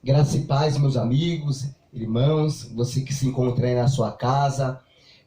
Graça e paz, meus amigos, irmãos, você que se encontra aí na sua casa.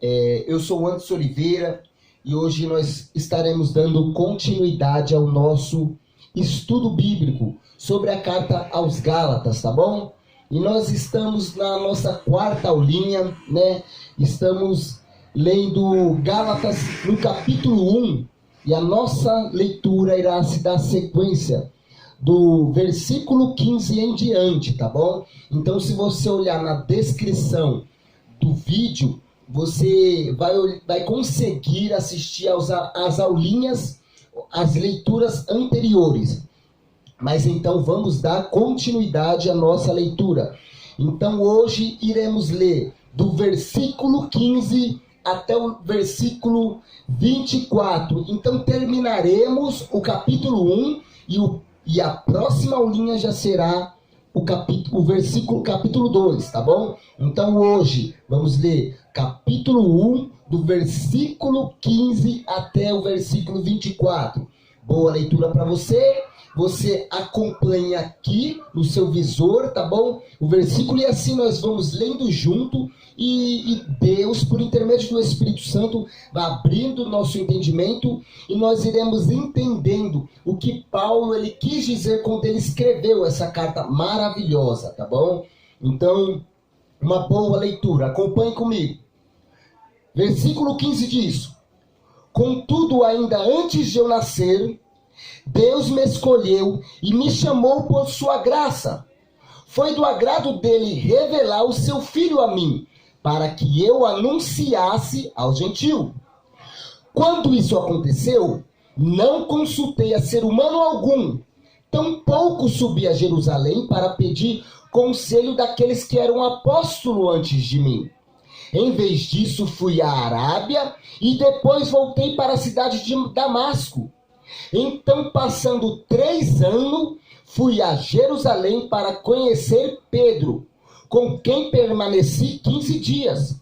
Eu sou o Anderson Oliveira e hoje nós estaremos dando continuidade ao nosso estudo bíblico sobre a carta aos Gálatas, tá bom? E nós estamos na nossa quarta aulinha, né? Estamos lendo Gálatas no capítulo 1 e a nossa leitura irá se dar sequência do versículo 15 em diante, tá bom? Então, se você olhar na descrição do vídeo, você vai conseguir assistir às aulinhas, às leituras anteriores. Mas então, vamos dar continuidade à nossa leitura. Então, hoje iremos ler do versículo 15 até o versículo 24. Então, terminaremos o capítulo 1 e a próxima aulinha já será o capítulo 2, tá bom? Então hoje vamos ler capítulo 1, do versículo 15 até o versículo 24. Boa leitura para você. Você acompanha aqui no seu visor, tá bom? O versículo, e assim nós vamos lendo junto e Deus, por intermédio do Espírito Santo, vai abrindo o nosso entendimento e nós iremos entendendo o que Paulo ele quis dizer quando ele escreveu essa carta maravilhosa, tá bom? Então, uma boa leitura, acompanhe comigo. Versículo 15 diz: Contudo, ainda antes de eu nascer, Deus me escolheu e me chamou por sua graça. Foi do agrado dele revelar o seu Filho a mim, para que eu anunciasse ao gentio. Quando isso aconteceu, não consultei a ser humano algum, tampouco subi a Jerusalém para pedir conselho daqueles que eram apóstolos antes de mim. Em vez disso, fui à Arábia e depois voltei para a cidade de Damasco. Então, passando 3 anos, fui a Jerusalém para conhecer Pedro, com quem permaneci 15 dias.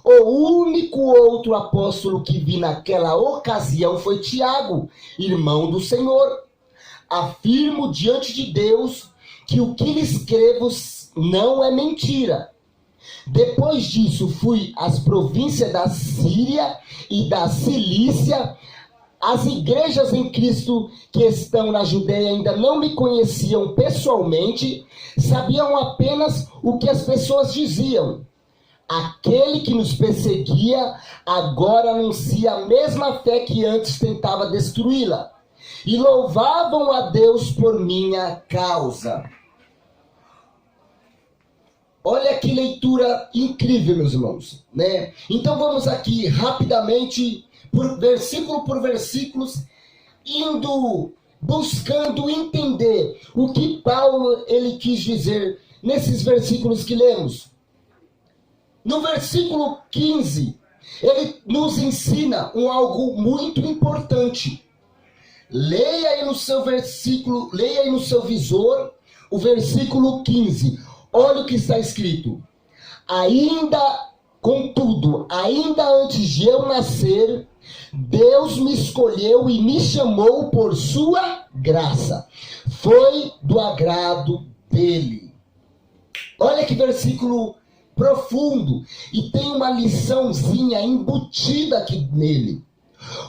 O único outro apóstolo que vi naquela ocasião foi Tiago, irmão do Senhor. Afirmo diante de Deus que o que lhe escrevo não é mentira. Depois disso, fui às províncias da Síria e da Cilícia. As igrejas em Cristo que estão na Judeia ainda não me conheciam pessoalmente, sabiam apenas o que as pessoas diziam. Aquele que nos perseguia agora anuncia a mesma fé que antes tentava destruí-la, e louvavam a Deus por minha causa. Olha que leitura incrível, meus irmãos, né? Então vamos aqui rapidamente, por versículos, buscando entender o que Paulo ele quis dizer nesses versículos que lemos. No versículo 15, ele nos ensina algo muito importante. Leia aí no seu versículo, leia aí no seu visor o versículo 15. Olha o que está escrito. Contudo, ainda antes de eu nascer, Deus me escolheu e me chamou por sua graça. Foi do agrado dele. Olha que versículo profundo. E tem uma liçãozinha embutida aqui nele.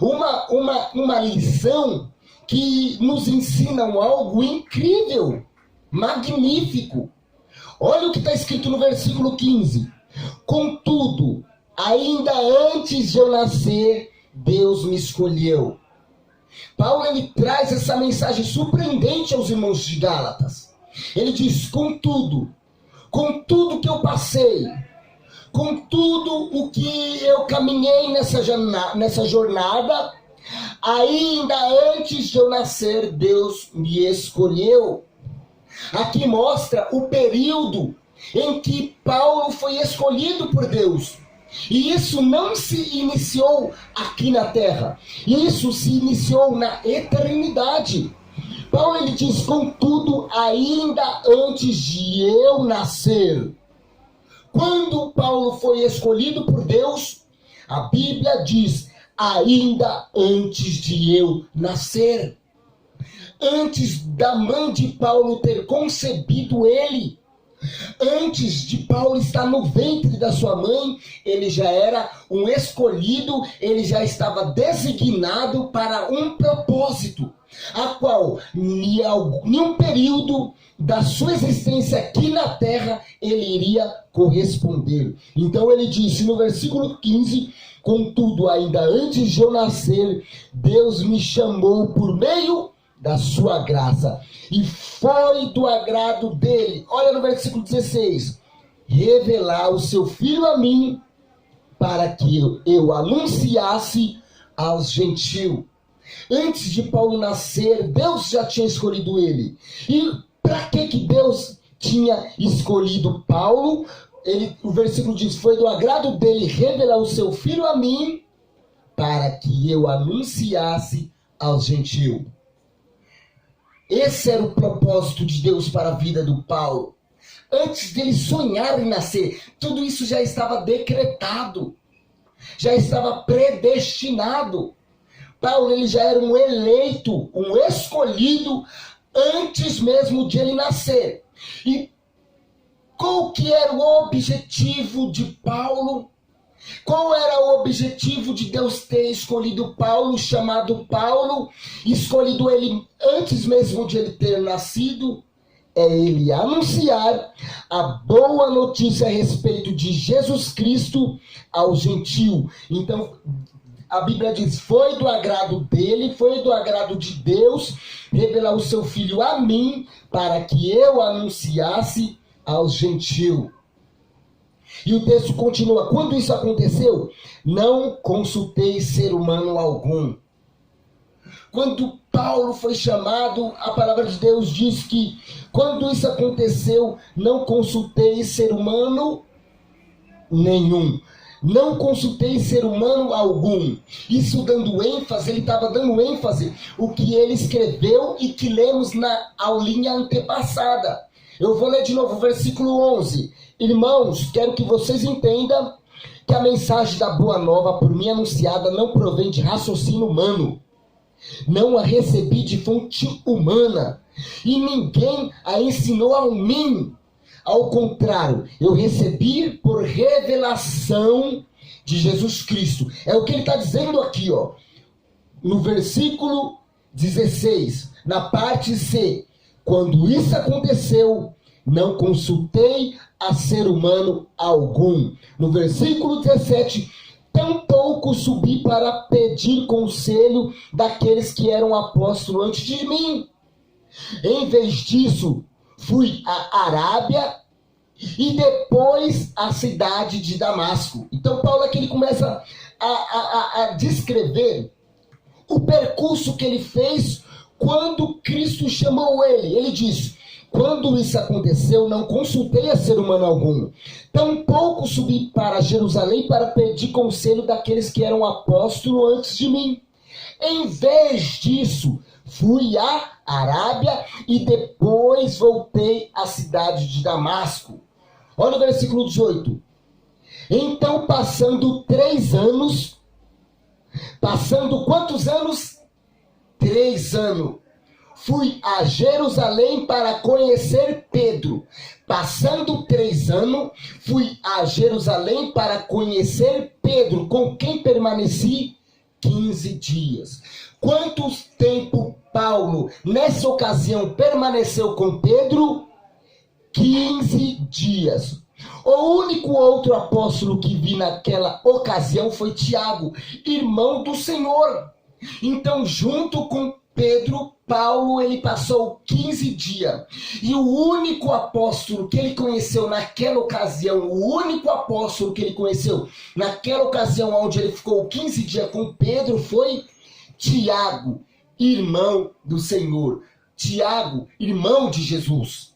Uma lição que nos ensina algo incrível, magnífico. Olha o que está escrito no versículo 15. Contudo, ainda antes de eu nascer, Deus me escolheu. Paulo ele traz essa mensagem surpreendente aos irmãos de Gálatas. Ele diz: com tudo que eu passei, com tudo o que eu caminhei nessa jornada, ainda antes de eu nascer, Deus me escolheu. Aqui mostra o período em que Paulo foi escolhido por Deus. E isso não se iniciou aqui na terra. Isso se iniciou na eternidade. Paulo ele diz: contudo, ainda antes de eu nascer. Quando Paulo foi escolhido por Deus, a Bíblia diz: ainda antes de eu nascer. Antes da mãe de Paulo ter concebido ele, Antes de Paulo estar no ventre da sua mãe, ele já era um escolhido, ele já estava designado para um propósito, a qual, em um período da sua existência aqui na terra, ele iria corresponder. Então ele disse no versículo 15: contudo, ainda antes de eu nascer, Deus me chamou por meio da sua graça, e foi do agrado dele, olha no versículo 16, revelar o seu filho a mim, para que eu anunciasse aos gentios. Antes de Paulo nascer, Deus já tinha escolhido ele. E para que Deus tinha escolhido Paulo? O versículo diz: foi do agrado dele revelar o seu filho a mim, para que eu anunciasse aos gentios. Esse era o propósito de Deus para a vida do Paulo. Antes dele sonhar em nascer, tudo isso já estava decretado, já estava predestinado. Paulo, ele já era um eleito, um escolhido, antes mesmo de ele nascer. E qual que era o objetivo de Paulo? Qual era o objetivo de Deus ter escolhido Paulo, chamado Paulo, escolhido ele antes mesmo de ele ter nascido? É ele anunciar a boa notícia a respeito de Jesus Cristo aos gentios. Então, a Bíblia diz: foi do agrado dele, foi do agrado de Deus revelar o seu filho a mim, para que eu anunciasse aos gentios. E o texto continua: quando isso aconteceu, não consultei ser humano algum. Quando Paulo foi chamado, a palavra de Deus diz que quando isso aconteceu, não consultei ser humano nenhum. Não consultei ser humano algum. Isso dando ênfase, ele estava dando ênfase o que ele escreveu e que lemos na aulinha antepassada. Eu vou ler de novo o versículo 11. Irmãos, quero que vocês entendam que a mensagem da boa nova por mim anunciada não provém de raciocínio humano. Não a recebi de fonte humana, e ninguém a ensinou a mim. Ao contrário, eu recebi por revelação de Jesus Cristo. É o que ele está dizendo aqui, ó, no versículo 16, na parte C. Quando isso aconteceu, não consultei a ser humano algum. No versículo 17, tampouco subi para pedir conselho daqueles que eram apóstolos antes de mim. Em vez disso, fui à Arábia e depois à cidade de Damasco. Então Paulo aqui ele começa a descrever o percurso que ele fez quando Cristo chamou ele. Ele diz: quando isso aconteceu, não consultei a ser humano algum. Tampouco subi para Jerusalém para pedir conselho daqueles que eram apóstolos antes de mim. Em vez disso, fui à Arábia e depois voltei à cidade de Damasco. Olha o versículo 18. Então, passando 3 anos, passando quantos anos? 3 anos. Fui a Jerusalém para conhecer Pedro. Passando 3 anos, fui a Jerusalém para conhecer Pedro, com quem permaneci 15 dias. Quanto tempo Paulo, nessa ocasião, permaneceu com Pedro? 15 dias. O único outro apóstolo que vi naquela ocasião foi Tiago, irmão do Senhor. Então, junto com Pedro, Paulo, ele passou 15 dias. E o único apóstolo que ele conheceu naquela ocasião, o único apóstolo que ele conheceu naquela ocasião onde ele ficou 15 dias com Pedro foi Tiago, irmão do Senhor. Tiago, irmão de Jesus.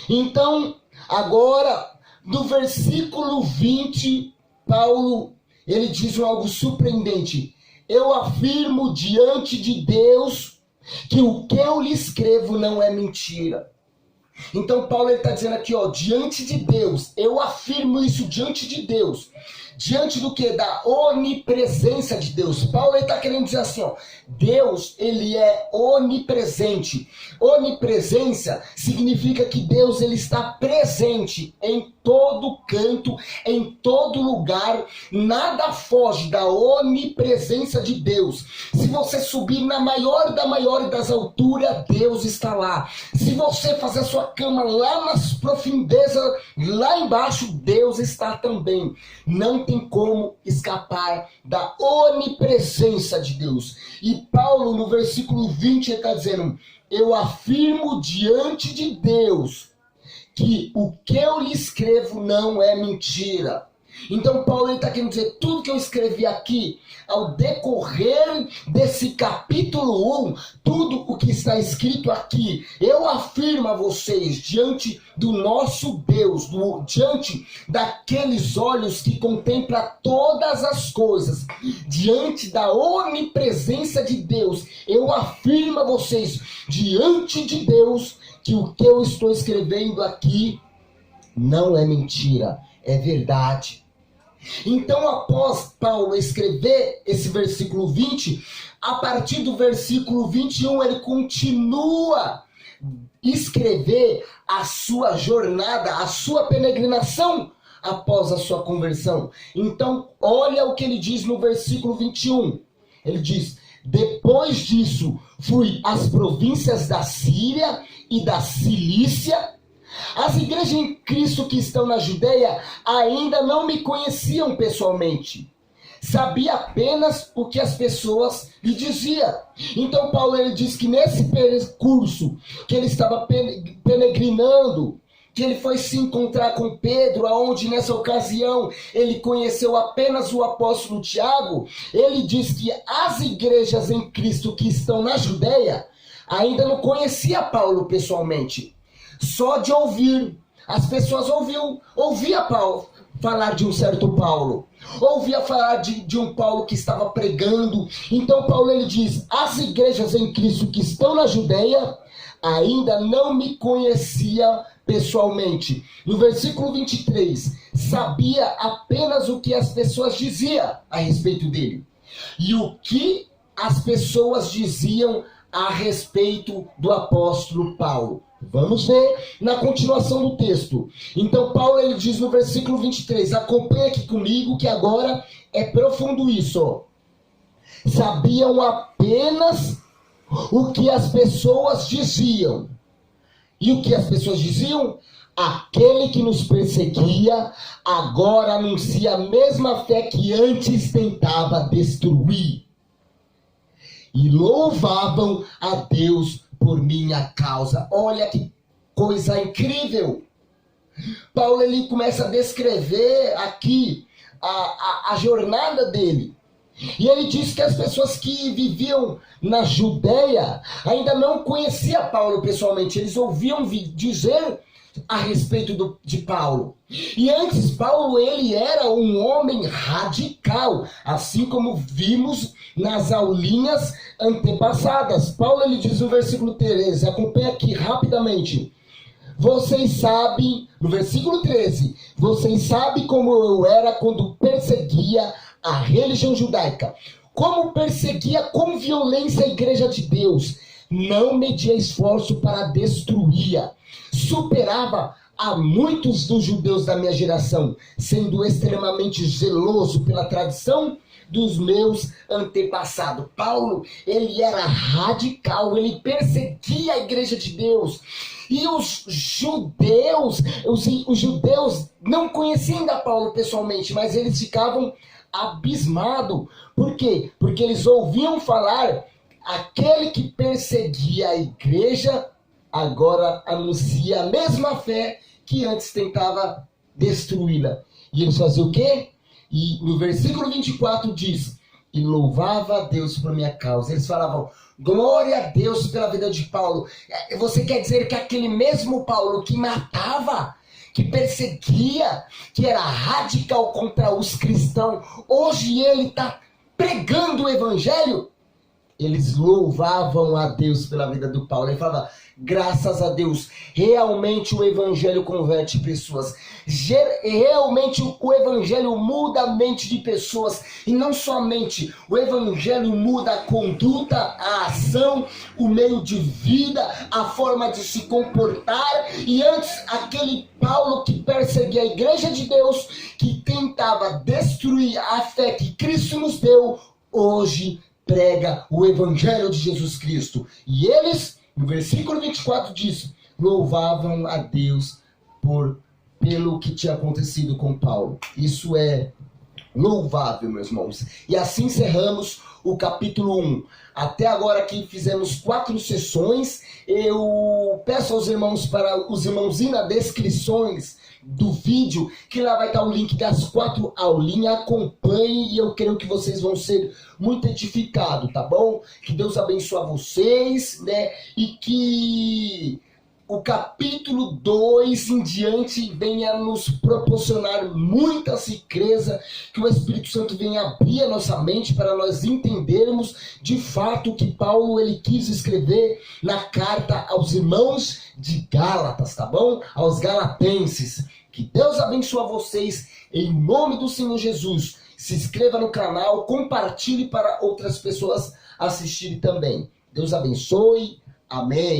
Então, agora, no versículo 20, Paulo, ele diz algo surpreendente. Eu afirmo diante de Deus que o que eu lhe escrevo não é mentira. Então Paulo está dizendo aqui, ó, diante de Deus, eu afirmo isso diante de Deus, Diante do que? Da onipresença de Deus. Paulo está querendo dizer assim, ó, Deus, ele é onipresente. Onipresença significa que Deus, ele está presente em todo canto, em todo lugar. Nada foge da onipresença de Deus. Se você subir na maior das alturas, Deus está lá. Se você fazer a sua cama lá nas profundezas, lá embaixo, Deus está também. Não tem como escapar da onipresença de Deus. E Paulo, no versículo 20, ele está dizendo: eu afirmo diante de Deus que o que eu lhe escrevo não é mentira. Então Paulo está querendo dizer, tudo que eu escrevi aqui, ao decorrer desse capítulo 1, tudo o que está escrito aqui, eu afirmo a vocês, diante do nosso Deus, diante daqueles olhos que contemplam todas as coisas, diante da onipresença de Deus, eu afirmo a vocês, diante de Deus, que o que eu estou escrevendo aqui não é mentira, é verdade. Então, após Paulo escrever esse versículo 20, a partir do versículo 21, ele continua escrever a sua jornada, a sua peregrinação após a sua conversão. Então, olha o que ele diz no versículo 21. Ele diz: depois disso, fui às províncias da Síria e da Cilícia. As igrejas em Cristo que estão na Judeia ainda não me conheciam pessoalmente. Sabia apenas o que as pessoas lhe diziam. Então Paulo, ele diz que nesse percurso que ele estava peregrinando, que ele foi se encontrar com Pedro, aonde nessa ocasião ele conheceu apenas o apóstolo Tiago, ele diz que as igrejas em Cristo que estão na Judeia ainda não conhecia Paulo pessoalmente. Só de ouvir, as pessoas ouvia Paulo falar de um certo Paulo, ouvia falar de um Paulo que estava pregando. Então Paulo, ele diz, as igrejas em Cristo que estão na Judeia ainda não me conhecia pessoalmente. No versículo 23, sabia apenas o que as pessoas diziam a respeito dele. E o que as pessoas diziam a respeito do apóstolo Paulo. Vamos ver na continuação do texto. Então Paulo, ele diz no versículo 23, acompanha aqui comigo que agora é profundo isso. Sabiam apenas o que as pessoas diziam. E o que as pessoas diziam? Aquele que nos perseguia agora anuncia a mesma fé que antes tentava destruir. E louvavam a Deus por minha causa. Olha que coisa incrível. Paulo, ele começa a descrever aqui a jornada dele. E ele diz que as pessoas que viviam na Judeia ainda não conheciam Paulo pessoalmente. Eles ouviam dizer a respeito de Paulo. E antes, Paulo, ele era um homem radical, assim como vimos nas aulinhas antepassadas. Paulo, ele diz no versículo 13, acompanha aqui rapidamente. Vocês sabem, no versículo 13, vocês sabem como eu era quando perseguia a religião judaica. Como perseguia com violência a igreja de Deus. Não media esforço para destruí-la. Superava a muitos dos judeus da minha geração, sendo extremamente zeloso pela tradição dos meus antepassados. Paulo, ele era radical, ele perseguia a igreja de Deus. E os judeus não conheciam ainda Paulo pessoalmente, mas eles ficavam abismados. Por quê? Porque eles ouviam falar, aquele que perseguia a igreja agora anuncia a mesma fé que antes tentava destruí-la. E eles faziam o quê? E no versículo 24 diz, e louvava a Deus por minha causa. Eles falavam, glória a Deus pela vida de Paulo. Você quer dizer que aquele mesmo Paulo que matava, que perseguia, que era radical contra os cristãos, hoje ele está pregando o evangelho? eles louvavam a Deus pela vida do Paulo. Ele falava, graças a Deus, realmente o evangelho converte pessoas. Realmente o evangelho muda a mente de pessoas. E não somente, o evangelho muda a conduta, a ação, o meio de vida, a forma de se comportar. E antes, aquele Paulo que perseguia a igreja de Deus, que tentava destruir a fé que Cristo nos deu, hoje prega o evangelho de Jesus Cristo. E eles, no versículo 24 diz, louvavam a Deus pelo que tinha acontecido com Paulo. Isso é louvável, meus irmãos. E assim encerramos o capítulo 1. Até agora aqui fizemos 4 sessões. Eu peço aos irmãos para os irmãos ir nas descrições do vídeo, que lá vai estar o link das 4 aulinhas. Acompanhem e eu creio que vocês vão ser muito edificados, tá bom? Que Deus abençoe vocês, né? E que o capítulo 2 em diante venha nos proporcionar muita riqueza, que o Espírito Santo venha abrir a nossa mente para nós entendermos de fato o que Paulo ele quis escrever na carta aos irmãos de Gálatas, tá bom? Aos galatenses. Que Deus abençoe vocês em nome do Senhor Jesus. Se inscreva no canal, compartilhe para outras pessoas assistirem também. Deus abençoe. Amém.